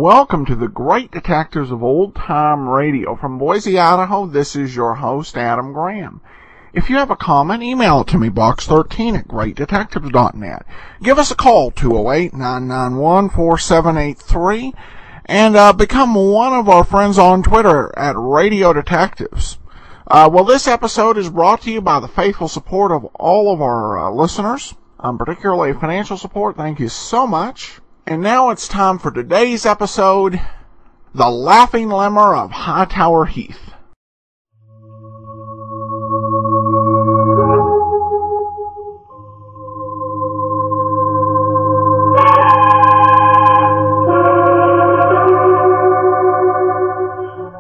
welcome to the Great Detectives of Old Time Radio. From Boise, Idaho, this is your host, Adam Graham. If you have a comment, email it to me, box13@greatdetectives.net. Give us a call, 208-991-4783, and become one of our friends on Twitter at Radio Detectives. Well, this episode is brought to you by the faithful support of all of our listeners, particularly financial support. Thank you so much. And now it's time for today's episode, The Laughing Lemur of Hightower Heath.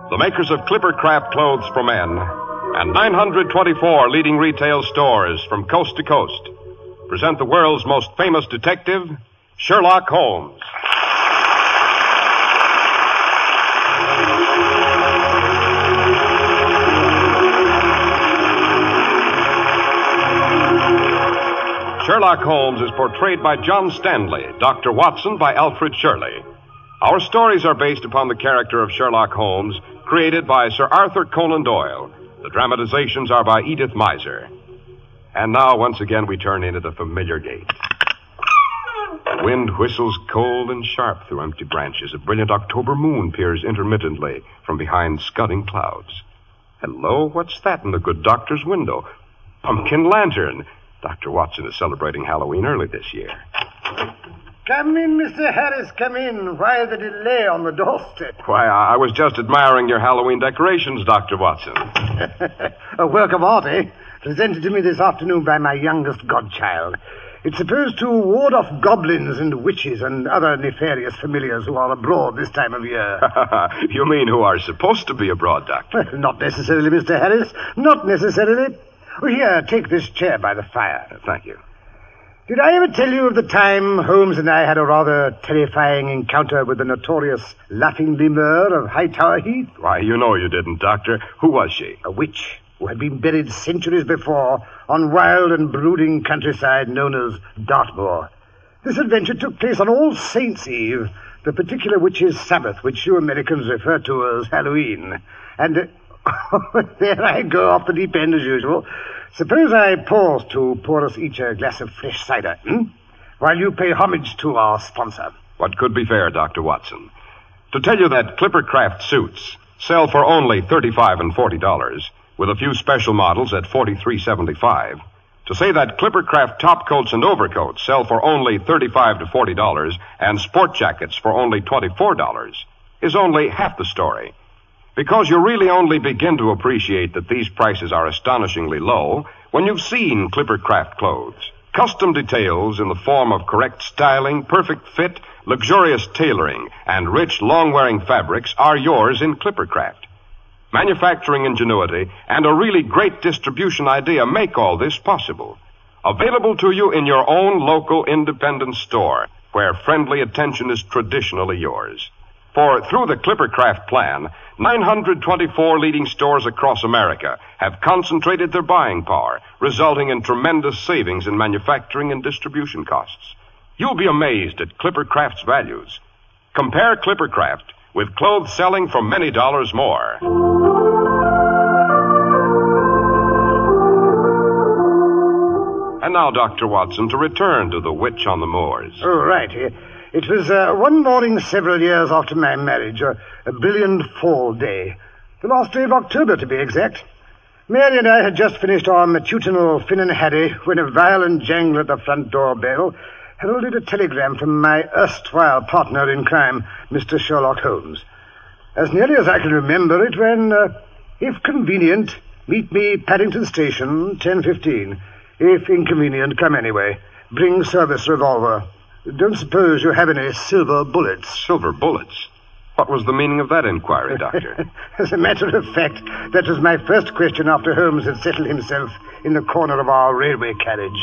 The makers of Clippercraft clothes for men and 924 leading retail stores from coast to coast present the world's most famous detective, Sherlock Holmes. Sherlock Holmes is portrayed by John Stanley, Dr. Watson by Alfred Shirley. Our stories are based upon the character of Sherlock Holmes, created by Sir Arthur Conan Doyle. The dramatizations are by Edith Meiser. And now, once again, we turn into the familiar gate. The wind whistles cold and sharp through empty branches. A brilliant October moon peers intermittently from behind scudding clouds. Hello, what's that in the good doctor's window? Pumpkin lantern. Dr. Watson is celebrating Halloween early this year. Come in, Mr. Harris, come in. Why the delay on the doorstep? Why, I was just admiring your Halloween decorations, Dr. Watson. A work of art, eh? Presented to me this afternoon by my youngest godchild. It's supposed to ward off goblins and witches and other nefarious familiars who are abroad this time of year. You mean who are supposed to be abroad, Doctor? Well, not necessarily, Mr. Harris. Not necessarily. Well, here, take this chair by the fire. Thank you. Did I ever tell you of the time Holmes and I had a rather terrifying encounter with the notorious Laughing Lemur of Hightower Heath? Why, you know you didn't, Doctor. Who was she? A witch who had been buried centuries before on wild and brooding countryside known as Dartmoor. This adventure took place on All Saints' Eve, the particular witch's Sabbath, which you Americans refer to as Halloween. And there I go off the deep end as usual. Suppose I pause to pour us each a glass of fresh cider, while you pay homage to our sponsor. What could be fair, Dr. Watson? To tell you that Clippercraft suits sell for only $35 and $40, with a few special models at $43.75. To say that Clippercraft top coats and overcoats sell for only $35 to $40 and sport jackets for only $24 is only half the story. Because you really only begin to appreciate that these prices are astonishingly low when you've seen Clippercraft clothes. Custom details in the form of correct styling, perfect fit, luxurious tailoring, and rich, long-wearing fabrics are yours in Clippercraft. Manufacturing ingenuity and a really great distribution idea make all this possible. Available to you in your own local independent store, where friendly attention is traditionally yours. For through the Clippercraft plan, 924 leading stores across America have concentrated their buying power, resulting in tremendous savings in manufacturing and distribution costs. You'll be amazed at Clippercraft's values. Compare Clippercraft with clothes selling for many dollars more. And now, Dr. Watson, to return to the witch on the moors. Oh, right. It was one morning several years after my marriage, a brilliant fall day. The last day of October, to be exact. Mary and I had just finished our matutinal Finn and Harry when a violent jangle at the front door bell heralded a telegram from my erstwhile partner in crime, Mr. Sherlock Holmes. As nearly as I can remember, it ran, if convenient, meet me Paddington Station, 10:15. If inconvenient, come anyway. Bring service revolver. Don't suppose you have any silver bullets. Silver bullets? What was the meaning of that inquiry, Doctor? As a matter of fact, that was my first question after Holmes had settled himself in the corner of our railway carriage.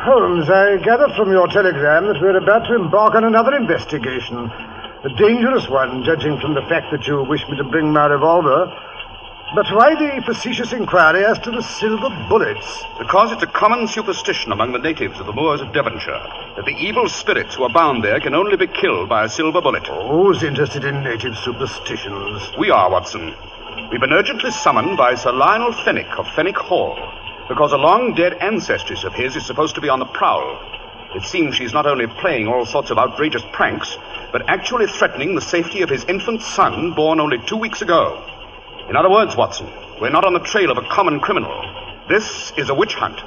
Holmes, I gather from your telegram that we're about to embark on another investigation. A dangerous one, judging from the fact that you wish me to bring my revolver. But why the facetious inquiry as to the silver bullets? Because it's a common superstition among the natives of the moors of Devonshire that the evil spirits who are bound there can only be killed by a silver bullet. Who's interested in native superstitions? We are, Watson. We've been urgently summoned by Sir Lionel Fenwick of Fenwick Hall because a long-dead ancestress of his is supposed to be on the prowl. It seems she's not only playing all sorts of outrageous pranks, but actually threatening the safety of his infant son, born only 2 weeks ago. In other words, Watson, we're not on the trail of a common criminal. This is a witch hunt.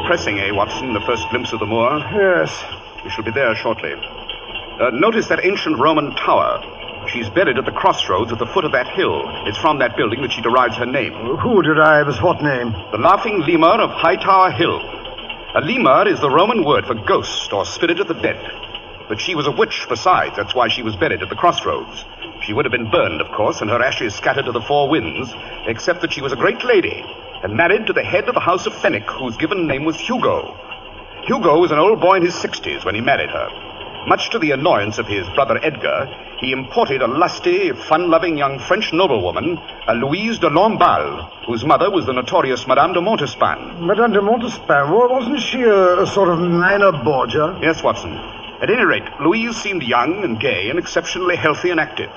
Pressing, Watson, the first glimpse of the moor? Yes. We shall be there shortly. Notice that ancient Roman tower. She's buried at the crossroads at the foot of that hill. It's from that building that she derives her name. Who derives what name? The Laughing Lemur of Hightower Hill. A lemur is the Roman word for ghost or spirit of the dead. But she was a witch besides. That's why she was buried at the crossroads. She would have been burned, of course, and her ashes scattered to the four winds, except that she was a great lady and married to the head of the house of Fenwick, whose given name was Hugo. Hugo was an old boy in his 60s when he married her. Much to the annoyance of his brother Edgar, he imported a lusty, fun-loving young French noblewoman, a Louise de Lamballe, whose mother was the notorious Madame de Montespan. Madame de Montespan, wasn't she a sort of minor Borgia? Yes, Watson. At any rate, Louise seemed young and gay and exceptionally healthy and active.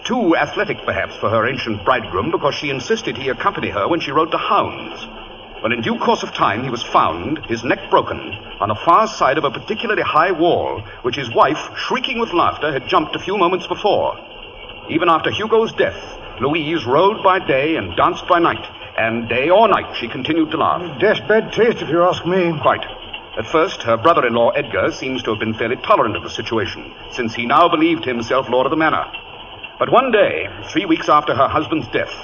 Too athletic, perhaps, for her ancient bridegroom, because she insisted he accompany her when she rode to hounds. But in due course of time, he was found, his neck broken, on the far side of a particularly high wall, which his wife, shrieking with laughter, had jumped a few moments before. Even after Hugo's death, Louise rode by day and danced by night, and day or night she continued to laugh. Dash bad taste, if you ask me. Quite. At first, her brother-in-law, Edgar, seems to have been fairly tolerant of the situation, since he now believed himself lord of the manor. But one day, 3 weeks after her husband's death,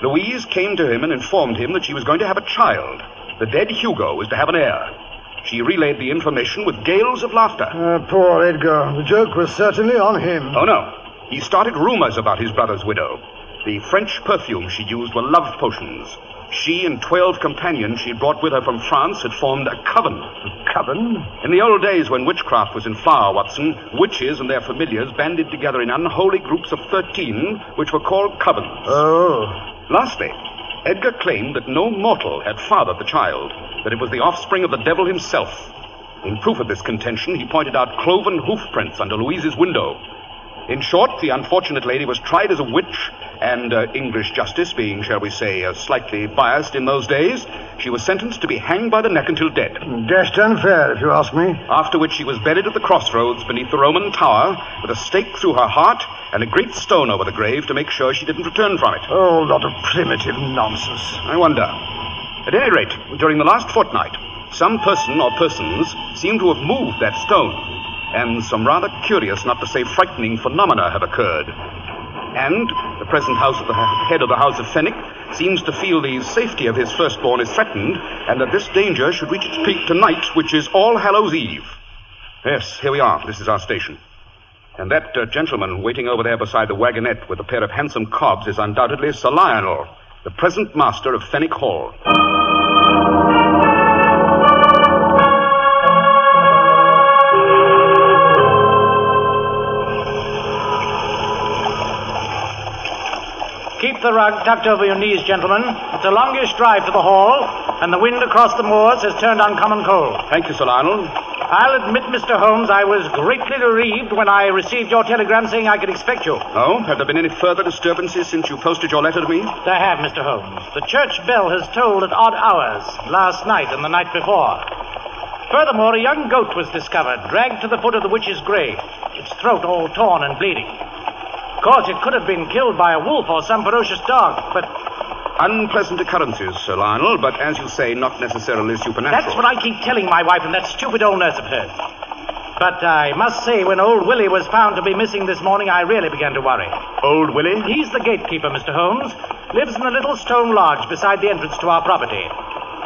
Louise came to him and informed him that she was going to have a child. The dead Hugo was to have an heir. She relayed the information with gales of laughter. Poor Edgar. The joke was certainly on him. Oh, no. He started rumors about his brother's widow. The French perfumes she used were love potions. She and 12 companions she brought with her from France had formed a coven. A coven? In the old days when witchcraft was in flower, Watson, witches and their familiars banded together in unholy groups of 13, which were called covens. Oh. Lastly, Edgar claimed that no mortal had fathered the child, that it was the offspring of the devil himself. In proof of this contention, he pointed out cloven hoof prints under Louise's window. In short, the unfortunate lady was tried as a witch, and English justice being, shall we say, slightly biased in those days, she was sentenced to be hanged by the neck until dead. Dashed unfair, if you ask me. After which she was buried at the crossroads beneath the Roman tower, with a stake through her heart and a great stone over the grave to make sure she didn't return from it. Oh, lot of primitive nonsense. I wonder. At any rate, during the last fortnight, some person or persons seem to have moved that stone, and some rather curious, not to say frightening, phenomena have occurred. And the present head of the house of Fenwick seems to feel the safety of his firstborn is threatened, and that this danger should reach its peak tonight, which is All Hallows Eve. Yes, here we are. This is our station. And that gentleman waiting over there beside the wagonette with a pair of handsome cobs is undoubtedly Sir Lionel, the present master of Fenwick Hall. Keep the rug tucked over your knees, gentlemen. It's a longish drive to the hall, and the wind across the moors has turned uncommon cold. Thank you, Sir Lionel. I'll admit, Mr. Holmes, I was greatly relieved when I received your telegram saying I could expect you. Oh? Have there been any further disturbances since you posted your letter to me? There have, Mr. Holmes. The church bell has tolled at odd hours, last night and the night before. Furthermore, a young goat was discovered, dragged to the foot of the witch's grave, its throat all torn and bleeding. Of course, it could have been killed by a wolf or some ferocious dog, but... Unpleasant occurrences, Sir Lionel, but as you say, not necessarily supernatural. That's what I keep telling my wife and that stupid old nurse of hers. But I must say, when old Willie was found to be missing this morning, I really began to worry. Old Willie? He's the gatekeeper, Mr. Holmes. Lives in a little stone lodge beside the entrance to our property.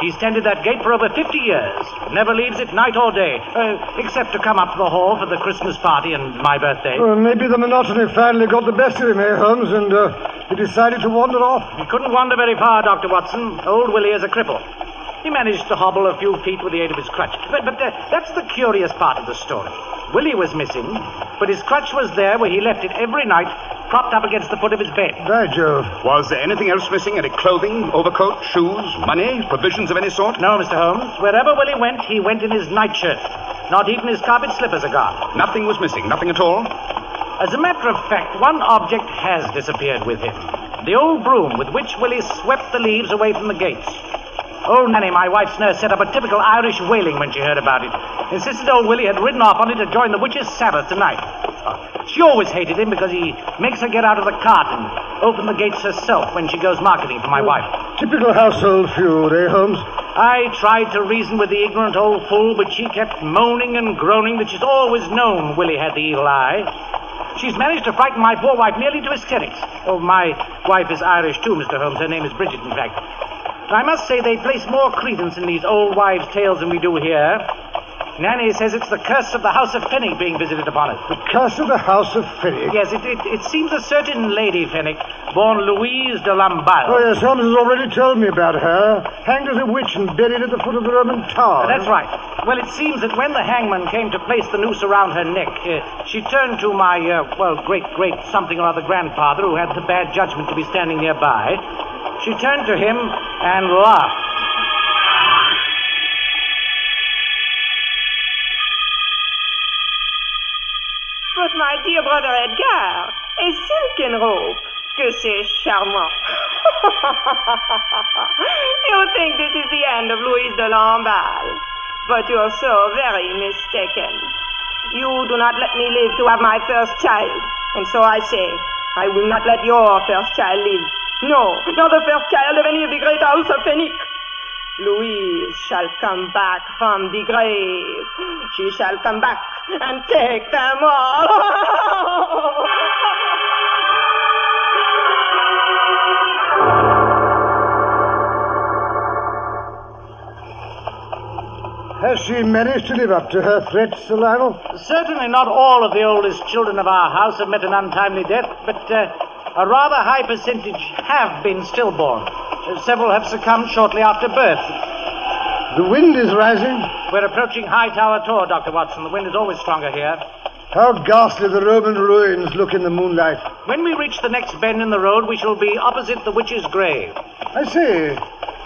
He's tended that gate for over 50 years. Never leaves it night or day, except to come up to the hall for the Christmas party and my birthday. Well, maybe the monotony finally got the best of him, Holmes, and he decided to wander off. He couldn't wander very far, Dr. Watson. Old Willie is a cripple. He managed to hobble a few feet with the aid of his crutch. But that's the curious part of the story. Willie was missing, but his crutch was there where he left it every night, propped up against the foot of his bed. By Jove. Was there anything else missing? Any clothing, overcoat, shoes, money, provisions of any sort? No, Mr. Holmes. Wherever Willie went, he went in his nightshirt. Not even his carpet slippers are gone. Nothing was missing, nothing at all? As a matter of fact, one object has disappeared with him. The old broom with which Willie swept the leaves away from the gates. Old Nanny, my wife's nurse, set up a typical Irish wailing when she heard about it. Insisted old Willie had ridden off on it to join the witches' Sabbath tonight. She always hated him because he makes her get out of the cart and open the gates herself when she goes marketing for my wife. Typical household feud, eh, Holmes? I tried to reason with the ignorant old fool, but she kept moaning and groaning that she's always known Willie had the evil eye. She's managed to frighten my poor wife nearly to hysterics. Oh, my wife is Irish, too, Mr. Holmes. Her name is Bridget, in fact. I must say they place more credence in these old wives' tales than we do here. Nanny says it's the curse of the House of Fenwick being visited upon us. The curse of the House of Fenwick? Yes, it seems a certain Lady Fenwick, born Louise de Lamballe. Oh, yes, Holmes has already told me about her. Hanged as a witch and buried at the foot of the Roman Tower. That's right. Well, it seems that when the hangman came to place the noose around her neck, she turned to my, great something or other grandfather, who had the bad judgment to be standing nearby. She turned to him and laughed. But my dear brother Edgar, a silken rope. Que c'est charmant. You think this is the end of Louise de Lamballe, but you're so very mistaken. You do not let me live to have my first child, and so I say, I will not let your first child live. No, not the first child of any of the great house of Fenwick. Louise shall come back from the grave. She shall come back and take them all. Has she managed to live up to her threats, Sir Lionel? Certainly not all of the oldest children of our house have met an untimely death, but a rather high percentage have been stillborn. Several have succumbed shortly after birth. The wind is rising. We're approaching Hightower Tor, Dr. Watson. The wind is always stronger here. How ghastly the Roman ruins look in the moonlight. When we reach the next bend in the road, we shall be opposite the witch's grave. I see.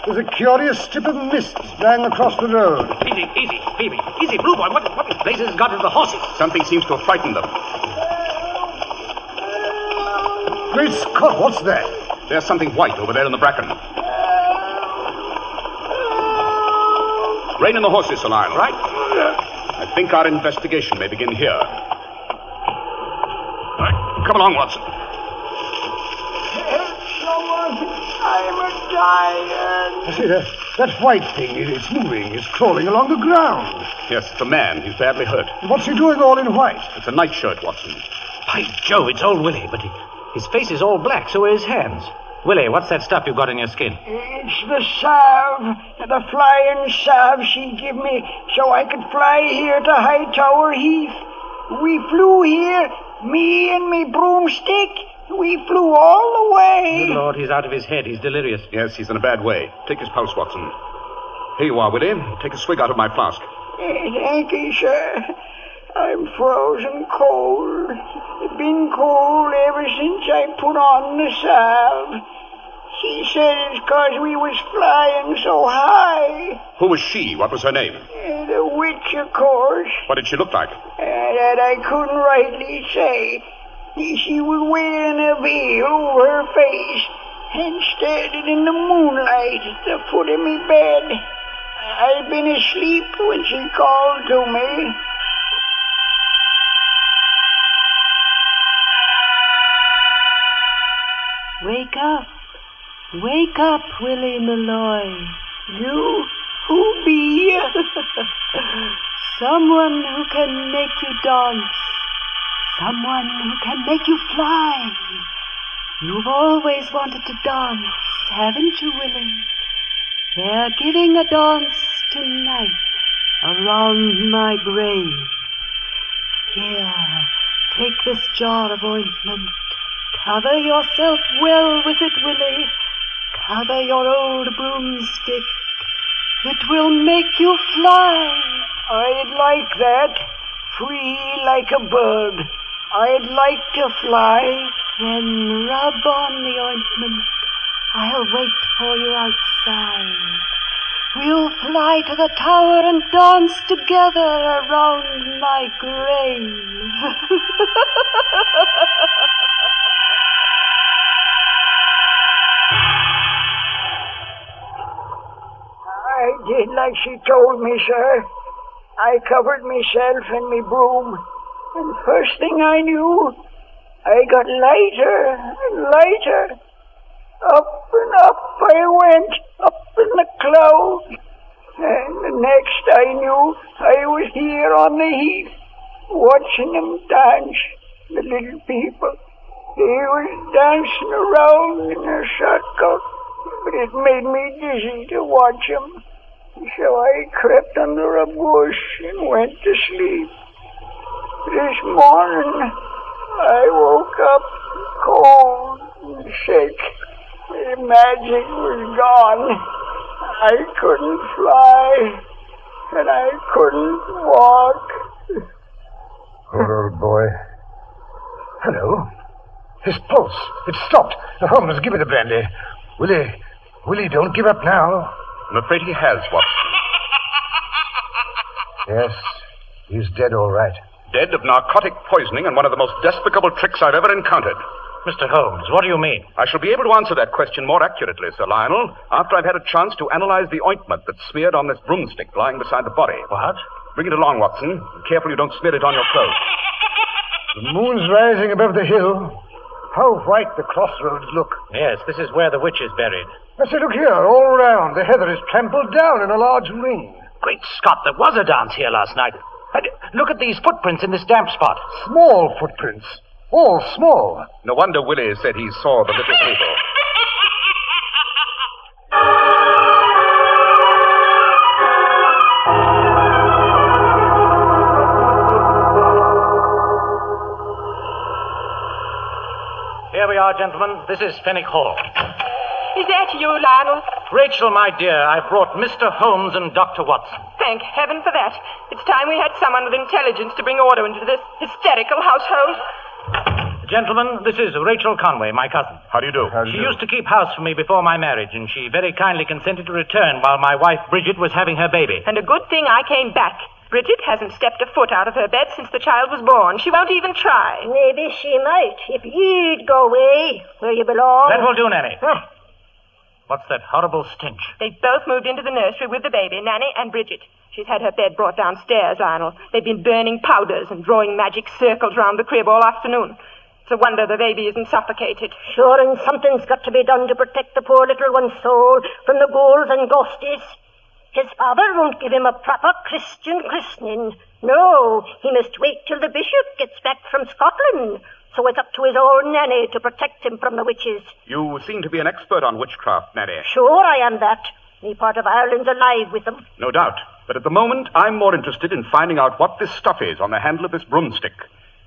There's a curious strip of mist lying across the road. Easy, Blue Boy. What in blazes has got into the horses? Something seems to have frightened them. Great Scott, what's that? There's something white over there in the bracken. Rein in the horses, Sir Lionel. Right. I think our investigation may begin here. Right. Come along, Watson. I'm a giant. See, that white thing, it's moving. It's crawling along the ground. Yes, it's a man. He's badly hurt. What's he doing all in white? It's a nightshirt, Watson. By Jove, it's old Willie, but his face is all black, so are his hands. Willie, what's that stuff you've got in your skin? It's the salve, the flying salve she give me so I could fly here to Hightower Heath. We flew here, me and me broomstick. We flew all the way. Good Lord, he's out of his head. He's delirious. Yes, he's in a bad way. Take his pulse, Watson. Here you are, Willie. Take a swig out of my flask. Thank you, sir. I'm frozen cold. It's been cold ever since I put on the salve. She said it's 'cause we was flying so high. Who was she? What was her name? The witch, of course. What did she look like? That I couldn't rightly say. She was wearing a veil over her face and standing in the moonlight at the foot of me bed. I'd been asleep when she called to me. Wake up, Willie Malloy. You? Who be? Someone who can make you dance. Someone who can make you fly. You've always wanted to dance, haven't you, Willie? They're giving a dance tonight around my grave. Here, take this jar of ointment. Cover yourself well with it, Willie. Cover your old broomstick. It will make you fly. I'd like that. Free like a bird. I'd like to fly. Then rub on the ointment. I'll wait for you outside. We'll fly to the tower and dance together around my grave. I did like she told me, sir. I covered myself in me broom, and first thing I knew, I got lighter and lighter. Up and up I went, up in the clouds. And the next I knew, I was here on the heath, watching them dance, the little people. They was dancing around in a circle, but it made me dizzy to watch them. So I crept under a bush and went to sleep. This morning, I woke up cold and sick. The magic was gone. I couldn't fly, and I couldn't walk. Poor old boy. Hello. His pulse. It stopped. Holmes, give me the brandy. Willie, don't give up now. I'm afraid he has, Watson. Yes, he's dead all right. Dead of narcotic poisoning and one of the most despicable tricks I've ever encountered. Mr. Holmes, what do you mean? I shall be able to answer that question more accurately, Sir Lionel, after I've had a chance to analyze the ointment that's smeared on this broomstick lying beside the body. What? Bring it along, Watson. Be careful you don't smear it on your clothes. The moon's rising above the hill. How white the crossroads look. Yes, this is where the witch is buried. I say, look here, all round. The heather is trampled down in a large ring. Great Scott, there was a dance here last night. And look at these footprints in this damp spot. Small footprints. All small. No wonder Willie said he saw the little people. Here we are, gentlemen. This is Fenwick Hall. Is that you, Lionel? Rachel, my dear, I've brought Mr. Holmes and Dr. Watson. Thank heaven for that. It's time we had someone with intelligence to bring order into this hysterical household. Gentlemen, this is Rachel Conway, my cousin. How do you do? She used to keep house for me before my marriage, and she very kindly consented to return while my wife, Bridget, was having her baby. And a good thing I came back. Bridget hasn't stepped a foot out of her bed since the child was born. She won't even try. Maybe she might, if you'd go away where you belong. That will do, Nanny. What's that horrible stench? They've both moved into the nursery with the baby, Nanny and Bridget. She's had her bed brought downstairs, Lionel. They've been burning powders and drawing magic circles round the crib all afternoon. It's a wonder the baby isn't suffocated. Sure, and something's got to be done to protect the poor little one's soul from the ghouls and ghosties. His father won't give him a proper Christian christening. No, he must wait till the bishop gets back from Scotland. So it's up to his old nanny to protect him from the witches. You seem to be an expert on witchcraft, Nanny. Sure I am that. Me part of Ireland's alive with them. No doubt. But at the moment, I'm more interested in finding out what this stuff is on the handle of this broomstick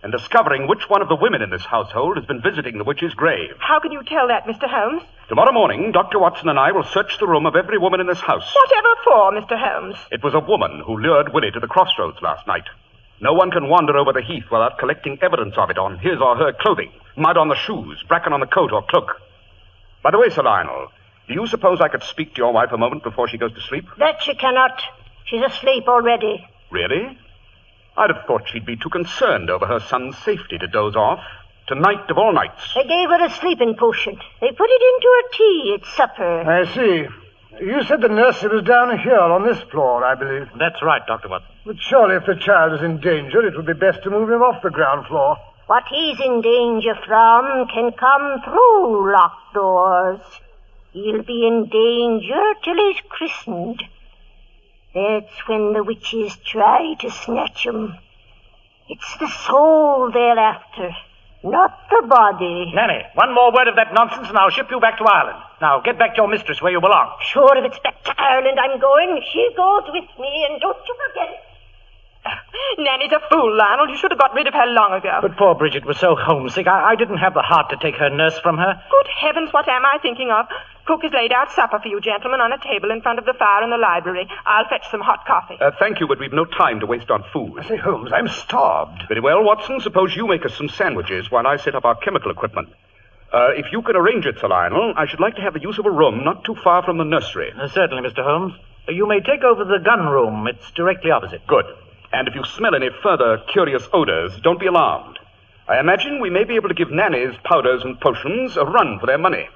and discovering which one of the women in this household has been visiting the witch's grave. How can you tell that, Mr. Holmes? Tomorrow morning, Dr. Watson and I will search the room of every woman in this house. Whatever for, Mr. Holmes? It was a woman who lured Willie to the crossroads last night. No one can wander over the heath without collecting evidence of it on his or her clothing, mud on the shoes, bracken on the coat or cloak. By the way, Sir Lionel, do you suppose I could speak to your wife a moment before she goes to sleep? That she cannot. She's asleep already. Really? I'd have thought she'd be too concerned over her son's safety to doze off. Tonight of all nights. They gave her a sleeping potion. They put it into her tea at supper. I see. You said the nursery was down here on this floor, I believe. That's right, Dr. Watson. But surely if the child is in danger, it would be best to move him off the ground floor. What he's in danger from can come through locked doors. He'll be in danger till he's christened. That's when the witches try to snatch him. It's the soul they're after, not the body. Nanny, one more word of that nonsense and I'll ship you back to Ireland. Now, get back to your mistress where you belong. Sure, if it's back to Ireland I'm going, she goes with me, and don't you forget it. Nanny's a fool, Lionel. You should have got rid of her long ago. But poor Bridget was so homesick, I didn't have the heart to take her nurse from her. Good heavens, what am I thinking of? Cook has laid out supper for you gentlemen on a table in front of the fire in the library. I'll fetch some hot coffee. Thank you, but we've no time to waste on food. I say, Holmes, I'm starved. Very well, Watson. Suppose you make us some sandwiches while I set up our chemical equipment. If you can arrange it, Sir Lionel, I should like to have the use of a room not too far from the nursery. Certainly, Mr. Holmes. You may take over the gun room. It's directly opposite. Good. And if you smell any further curious odors, don't be alarmed. I imagine we may be able to give nannies, powders, and potions a run for their money.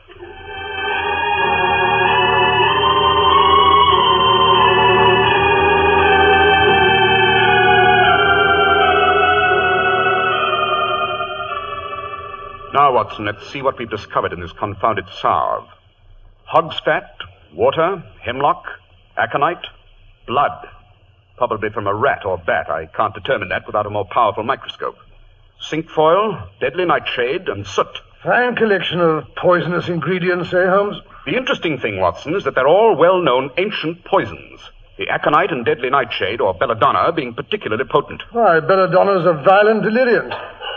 Now, Watson, let's see what we've discovered in this confounded salve. Hog's fat, water, hemlock, aconite, blood. Probably from a rat or bat. I can't determine that without a more powerful microscope. Cinquefoil, deadly nightshade, and soot. Fine collection of poisonous ingredients, eh, Holmes? The interesting thing, Watson, is that they're all well-known ancient poisons. The aconite and deadly nightshade, or belladonna, being particularly potent. Why, belladonna's a violent deliriant.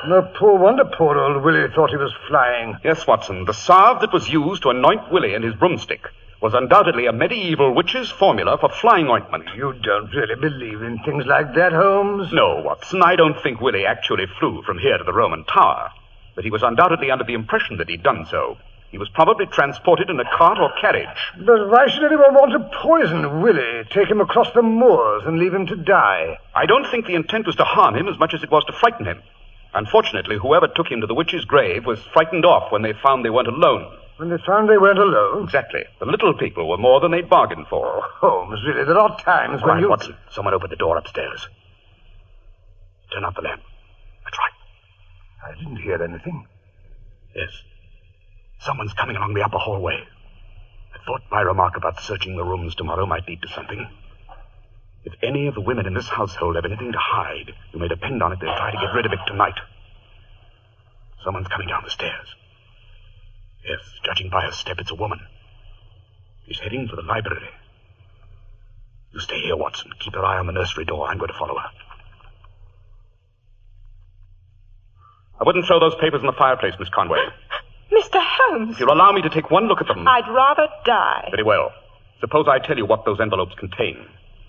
No wonder poor old Willie thought he was flying. Yes, Watson, the salve that was used to anoint Willie and his broomstick was undoubtedly a medieval witch's formula for flying ointment. You don't really believe in things like that, Holmes? No, Watson, I don't think Willie actually flew from here to the Roman Tower. But he was undoubtedly under the impression that he'd done so. He was probably transported in a cart or carriage. But why should anyone want to poison Willie, take him across the moors and leave him to die? I don't think the intent was to harm him as much as it was to frighten him. Unfortunately, whoever took him to the witch's grave was frightened off when they found they weren't alone. When they found they weren't alone? Exactly. The little people were more than they'd bargained for. Oh, Holmes, really, there are times when you... Watson, someone opened the door upstairs. Turn out the lamp. That's right. I didn't hear anything. Yes. Someone's coming along the upper hallway. I thought my remark about searching the rooms tomorrow might lead to something. If any of the women in this household have anything to hide, you may depend on it they'll try to get rid of it tonight. Someone's coming down the stairs. Yes, judging by her step, it's a woman. She's heading for the library. You stay here, Watson. Keep your eye on the nursery door. I'm going to follow her. I wouldn't throw those papers in the fireplace, Miss Conway. Mr. Holmes. If you'll allow me to take one look at them... I'd rather die. Very well. Suppose I tell you what those envelopes contain.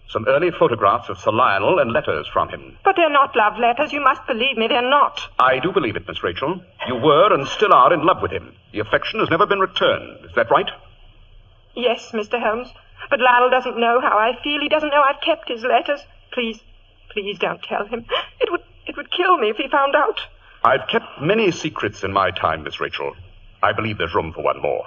Some early photographs of Sir Lionel and letters from him. But they're not love letters. You must believe me, they're not. I do believe it, Miss Rachel. You were and still are in love with him. The affection has never been returned. Is that right? Yes, Mr. Holmes. But Lionel doesn't know how I feel. He doesn't know I've kept his letters. Please don't tell him. It would kill me if he found out. I've kept many secrets in my time, Miss Rachel. I believe there's room for one more.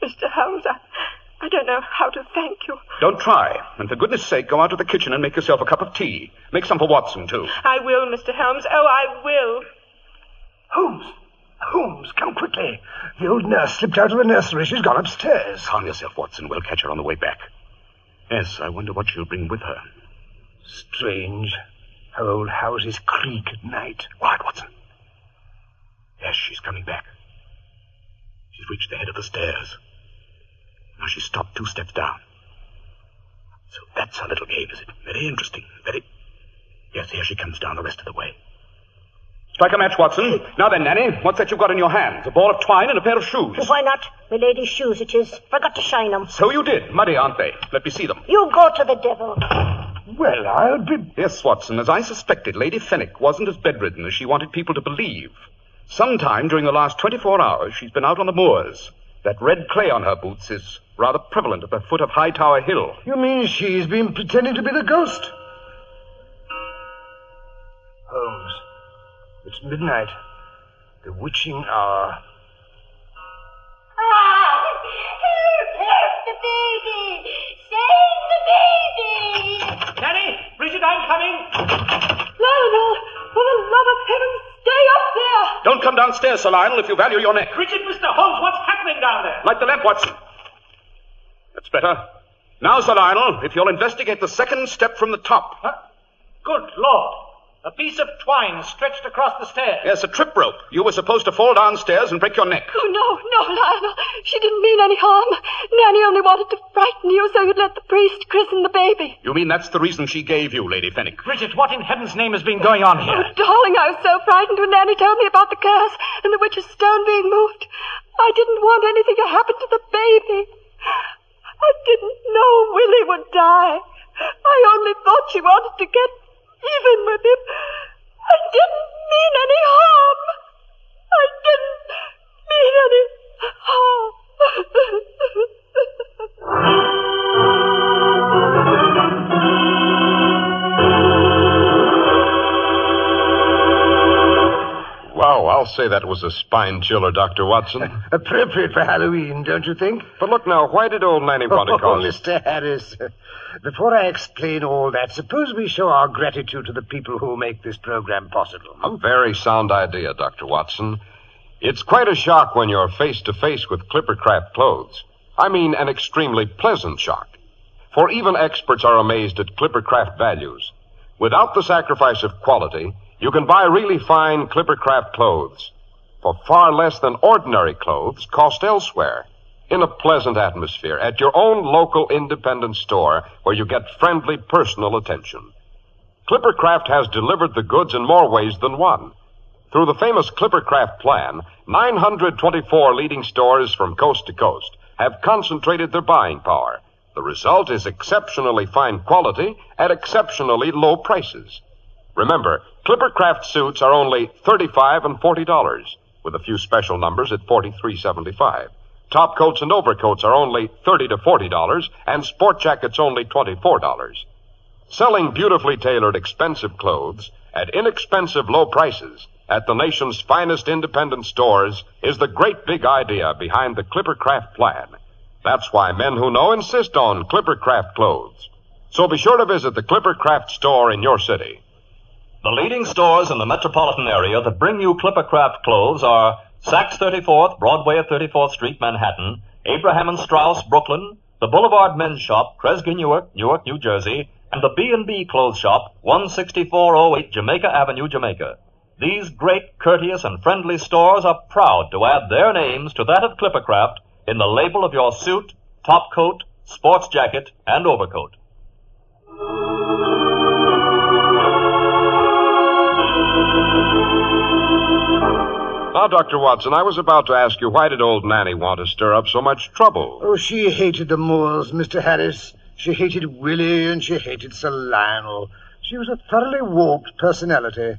Mr. Holmes, I don't know how to thank you. Don't try. And for goodness sake, go out to the kitchen and make yourself a cup of tea. Make some for Watson, too. I will, Mr. Holmes. Oh, I will. Holmes, come quickly. The old nurse slipped out of the nursery. She's gone upstairs. Calm yourself, Watson. We'll catch her on the way back. Yes, I wonder what she'll bring with her. Strange how old houses creak at night. Quiet, Watson. Yes, she's coming back. She's reached the head of the stairs. Now she's stopped 2 steps down. So that's her little game, is it? Very interesting. Yes, here she comes down the rest of the way. Strike a match, Watson. Now then, Nanny, what's that you've got in your hands? A ball of twine and a pair of shoes. Why not? My lady's shoes it is. Forgot to shine them. So you did. Muddy, aren't they? Let me see them. You go to the devil. Well, I'll be... Yes, Watson, as I suspected, Lady Fenwick wasn't as bedridden as she wanted people to believe. Sometime during the last 24 hours, she's been out on the moors. That red clay on her boots is rather prevalent at the foot of Hightower Hill. You mean she's been pretending to be the ghost? Holmes, it's midnight. The witching hour. Help the baby! Save the baby! Nanny! Bridget, I'm coming! Lionel, for the love of heaven, stay up there! Don't come downstairs, Sir Lionel, if you value your neck. Bridget, Mr. Holmes, what's happening down there? Light the lamp, Watson. That's better. Now, Sir Lionel, if you'll investigate the second step from the top. Good Lord. A piece of twine stretched across the stairs. Yes, a trip rope. You were supposed to fall downstairs and break your neck. Oh, no, Lionel. She didn't mean any harm. Nanny only wanted to frighten you so you'd let the priest christen the baby. You mean that's the reason she gave you, Lady Fenwick? Bridget, what in heaven's name has been going on here? Oh, darling, I was so frightened when Nanny told me about the curse and the witch's stone being moved. I didn't want anything to happen to the baby. I didn't know Willie would die. I only thought she wanted to get even with him. I didn't mean any harm. I didn't mean any harm. Wow, I'll say that was a spine chiller, Dr. Watson. Appropriate for Halloween, don't you think? But look now, why did old Nanny want to call Mr. Harris, before I explain all that, suppose we show our gratitude to the people who make this program possible. A very sound idea, Dr. Watson. It's quite a shock when you're face to face with Clippercraft clothes. I mean, an extremely pleasant shock. For even experts are amazed at Clippercraft values. Without the sacrifice of quality, you can buy really fine Clippercraft clothes for far less than ordinary clothes cost elsewhere, in a pleasant atmosphere at your own local independent store where you get friendly personal attention. Clippercraft has delivered the goods in more ways than one. Through the famous Clippercraft plan, 924 leading stores from coast to coast have concentrated their buying power. The result is exceptionally fine quality at exceptionally low prices. Remember, Clippercraft suits are only $35 and $40, with a few special numbers at $43.75. Top coats and overcoats are only $30 to $40, and sport jackets only $24. Selling beautifully tailored, expensive clothes at inexpensive low prices at the nation's finest independent stores is the great big idea behind the Clippercraft plan. That's why men who know insist on Clippercraft clothes. So be sure to visit the Clippercraft store in your city. The leading stores in the metropolitan area that bring you Clippercraft clothes are Saks 34th, Broadway at 34th Street, Manhattan, Abraham and Straus, Brooklyn, the Boulevard Men's Shop, Kresge, Newark, New Jersey, and the B&B Clothes Shop, 16408 Jamaica Avenue, Jamaica. These great, courteous, and friendly stores are proud to add their names to that of Clippercraft in the label of your suit, top coat, sports jacket, and overcoat. Now, Dr. Watson, I was about to ask you, why did old Nanny want to stir up so much trouble? Oh, she hated the Moors, Mr. Harris. She hated Willie and she hated Sir Lionel. She was a thoroughly warped personality.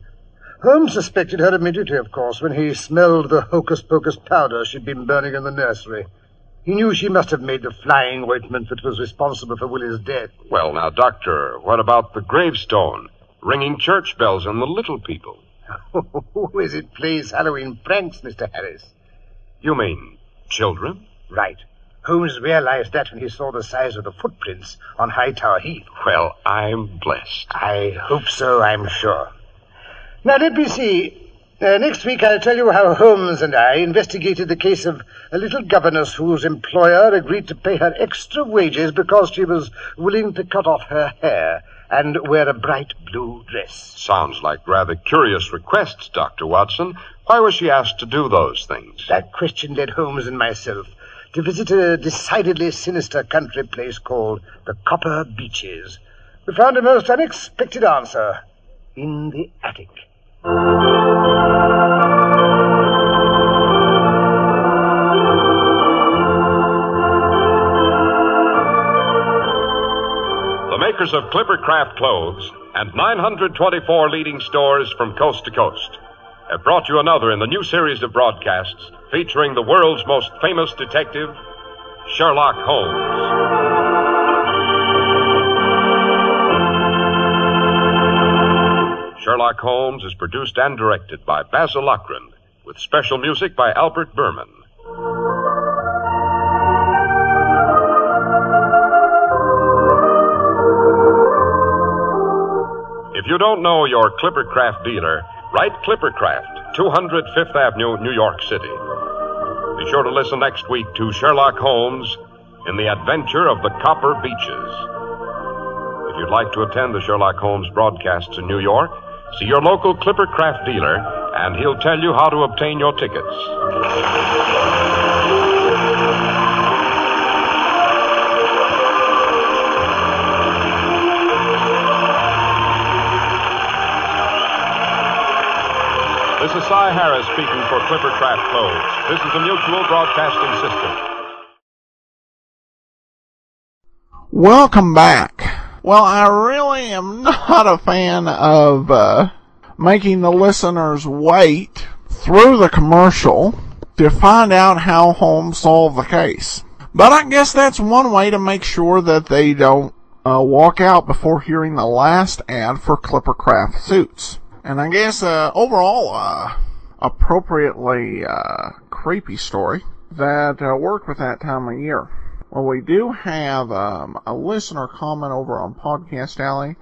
Holmes suspected her immediately, of course, when he smelled the hocus-pocus powder she'd been burning in the nursery. He knew she must have made the flying ointment that was responsible for Willie's death. Well, now, Doctor, what about the gravestone, ringing church bells, and the little people? Who is it plays Halloween pranks, Mr. Harris? You mean children? Right. Holmes realized that when he saw the size of the footprints on Hightower Heath. Well, I'm blessed. I hope so, I'm sure. Now, let me see. Next week I'll tell you how Holmes and I investigated the case of a little governess whose employer agreed to pay her extra wages because she was willing to cut off her hair and wear a bright blue dress. Sounds like rather curious requests, Dr. Watson. Why was she asked to do those things? That question led Holmes and myself to visit a decidedly sinister country place called the Copper Beeches. We found a most unexpected answer in the attic. The makers of Clippercraft clothes and 924 leading stores from coast to coast have brought you another in the new series of broadcasts featuring the world's most famous detective, Sherlock Holmes. Sherlock Holmes is produced and directed by Basil Lochran, with special music by Albert Berman. If you don't know your Clippercraft dealer, write Clippercraft, 200 Fifth Avenue, New York City. Be sure to listen next week to Sherlock Holmes in the Adventure of the Copper Beeches. If you'd like to attend the Sherlock Holmes broadcasts in New York, See your local Clipper Craft dealer, and he'll tell you how to obtain your tickets. This is Cy Harris speaking for Clipper Craft Clothes. This is the Mutual Broadcasting System. Welcome back. Well, I really am not a fan of making the listeners wait through the commercial to find out how Holmes solved the case. But I guess that's one way to make sure that they don't walk out before hearing the last ad for Clipper Craft suits. And I guess overall, appropriately creepy story that worked with that time of year. Well, we do have a listener comment over on Podcast Alley.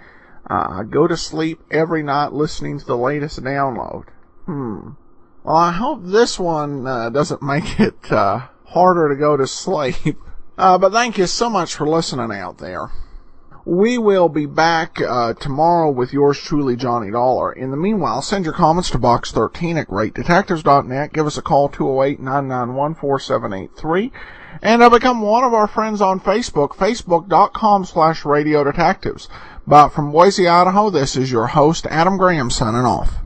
I go to sleep every night listening to the latest download. Well, I hope this one doesn't make it harder to go to sleep. But thank you so much for listening out there. We will be back tomorrow with yours truly, Johnny Dollar. In the meanwhile, send your comments to Box 13 at greatdetectives.net. Give us a call, 208-991-4783. And become one of our friends on Facebook, facebook.com/radiodetectives. But from Boise, Idaho, this is your host, Adam Graham, signing off.